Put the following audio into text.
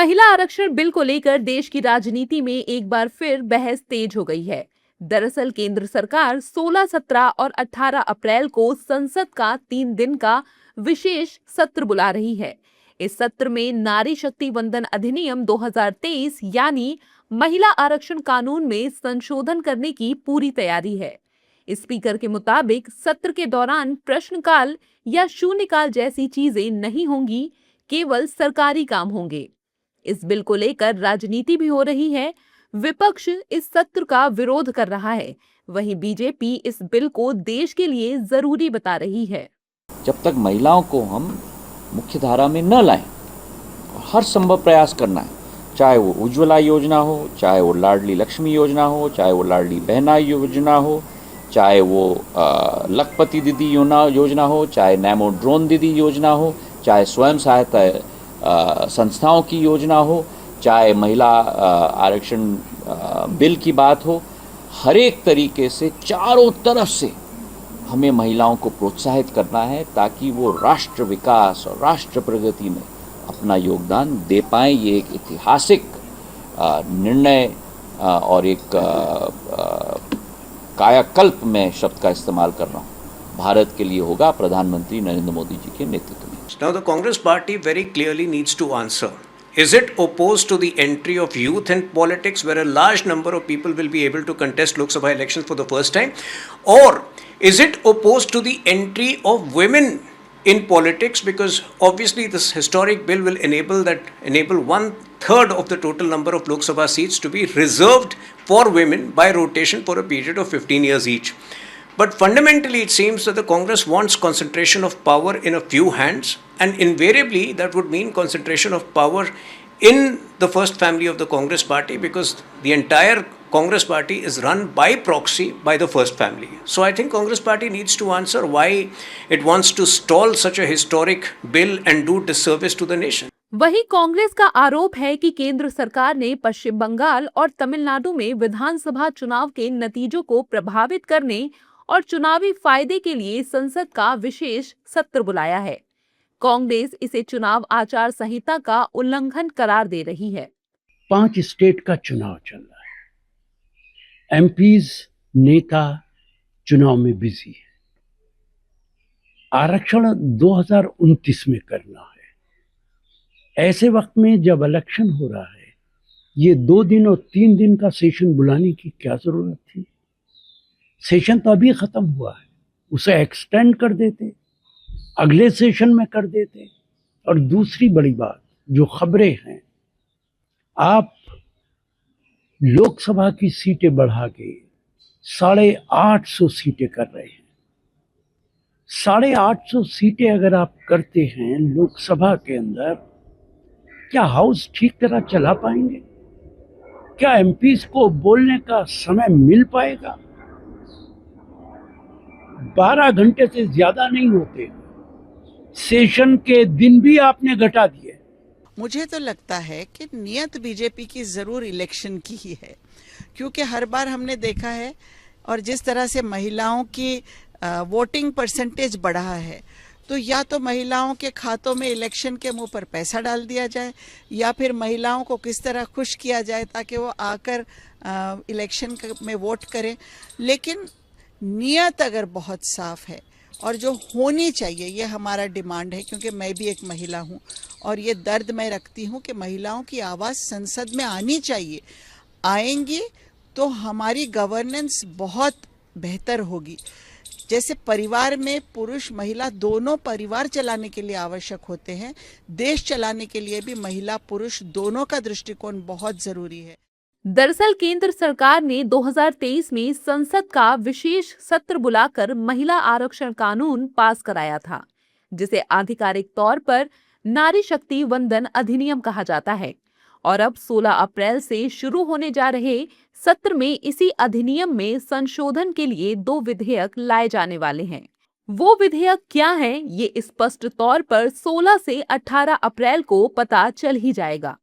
महिला आरक्षण बिल को लेकर देश की राजनीति में एक बार फिर बहस तेज हो गई है। दरअसल केंद्र सरकार 16, 17 और 18 अप्रैल को संसद का 3 दिन का विशेष सत्र बुला रही है। इस सत्र में नारी शक्ति वंदन अधिनियम 2023 यानी महिला आरक्षण कानून में संशोधन करने की पूरी तैयारी है। स्पीकर के मुताबिक सत्र के दौरान प्रश्नकाल या शून्यकाल जैसी चीजें नहीं होंगी, केवल सरकारी काम होंगे। इस बिल को लेकर राजनीति भी हो रही है। विपक्ष इस सत्र का विरोध कर रहा है, वहीं बीजेपी इस बिल को देश के लिए जरूरी बता रही है। जब तक महिलाओं को हम मुख्य धारा में न लाएं, हर संभव प्रयास करना है, चाहे वो उज्ज्वला योजना हो, चाहे वो लाडली लक्ष्मी योजना हो, चाहे वो लाडली बहना योजना हो, चाहे वो लखपति दीदी योजना हो, चाहे नैमो ड्रोन दीदी योजना हो, चाहे स्वयं सहायता संस्थाओं की योजना हो, चाहे महिला आरक्षण बिल की बात हो, हर एक तरीके से चारों तरफ से हमें महिलाओं को प्रोत्साहित करना है ताकि वो राष्ट्र विकास और राष्ट्र प्रगति में अपना योगदान दे पाएं। ये एक ऐतिहासिक निर्णय और एक कायाकल्प में शब्द का इस्तेमाल कर रहा हूँ, भारत के लिए होगा प्रधानमंत्री नरेंद्र मोदी जी के नेतृत्व में। Now the Congress party very clearly needs to answer. Is it opposed to the entry of youth in politics where a large number of people will be able to contest Lok Sabha elections for the first time? Or is it opposed to the entry of women in politics, because obviously this historic bill will enable 1/3 of the total number of Lok Sabha seats to be reserved for women by rotation for a period of 15 years each. But fundamentally, it seems that the Congress wants concentration of power in a few hands, and invariably that would mean concentration of power in the first family of the Congress party, because the entire Congress party is run by proxy by the first family. So I think Congress party needs to answer why it wants to stall such a historic bill and do disservice to the nation. वहीं कांग्रेस का आरोप है कि केंद्र सरकार ने पश्चिम बंगाल और तमिलनाडु में विधानसभा चुनाव के नतीजों को प्रभावित करने और चुनावी फायदे के लिए संसद का विशेष सत्र बुलाया है। कांग्रेस इसे चुनाव आचार संहिता का उल्लंघन करार दे रही है। 5 स्टेट का चुनाव चल रहा है, एमपीज नेता चुनाव में बिजी है, आरक्षण 2029 में करना है। ऐसे वक्त में जब इलेक्शन हो रहा है, ये 2 दिन और 3 दिन का सेशन बुलाने की क्या जरूरत थी? सेशन तो अभी खत्म हुआ है, उसे एक्सटेंड कर देते, अगले सेशन में कर देते। और दूसरी बड़ी बात जो खबरें हैं, आप लोकसभा की सीटें बढ़ा के 850 सीटें कर रहे हैं। 850 सीटें अगर आप करते हैं लोकसभा के अंदर, क्या हाउस ठीक तरह चला पाएंगे? क्या एमपीज को बोलने का समय मिल पाएगा? 12 घंटे से ज्यादा नहीं होते, सेशन के दिन भी आपने घटा दिए। मुझे तो लगता है कि नियत बीजेपी की जरूर इलेक्शन की ही है, क्योंकि हर बार हमने देखा है और जिस तरह से महिलाओं की वोटिंग परसेंटेज बढ़ा है, तो या तो महिलाओं के खातों में इलेक्शन के मुंह पर पैसा डाल दिया जाए, या फिर महिलाओं को किस तरह खुश किया जाए ताकि वो आकर इलेक्शन में वोट करें। लेकिन नियत अगर बहुत साफ है और जो होनी चाहिए, ये हमारा डिमांड है, क्योंकि मैं भी एक महिला हूँ और ये दर्द मैं रखती हूँ कि महिलाओं की आवाज़ संसद में आनी चाहिए। आएंगी तो हमारी गवर्नेंस बहुत बेहतर होगी। जैसे परिवार में पुरुष महिला दोनों परिवार चलाने के लिए आवश्यक होते हैं, देश चलाने के लिए भी महिला पुरुष दोनों का दृष्टिकोण बहुत ज़रूरी है। दरअसल केंद्र सरकार ने 2023 में संसद का विशेष सत्र बुलाकर महिला आरक्षण कानून पास कराया था, जिसे आधिकारिक तौर पर नारी शक्ति वंदन अधिनियम कहा जाता है। और अब 16 अप्रैल से शुरू होने जा रहे सत्र में इसी अधिनियम में संशोधन के लिए 2 विधेयक लाए जाने वाले हैं। वो विधेयक क्या हैं, ये स्पष्ट तौर पर 16 से 18 अप्रैल को पता चल ही जाएगा।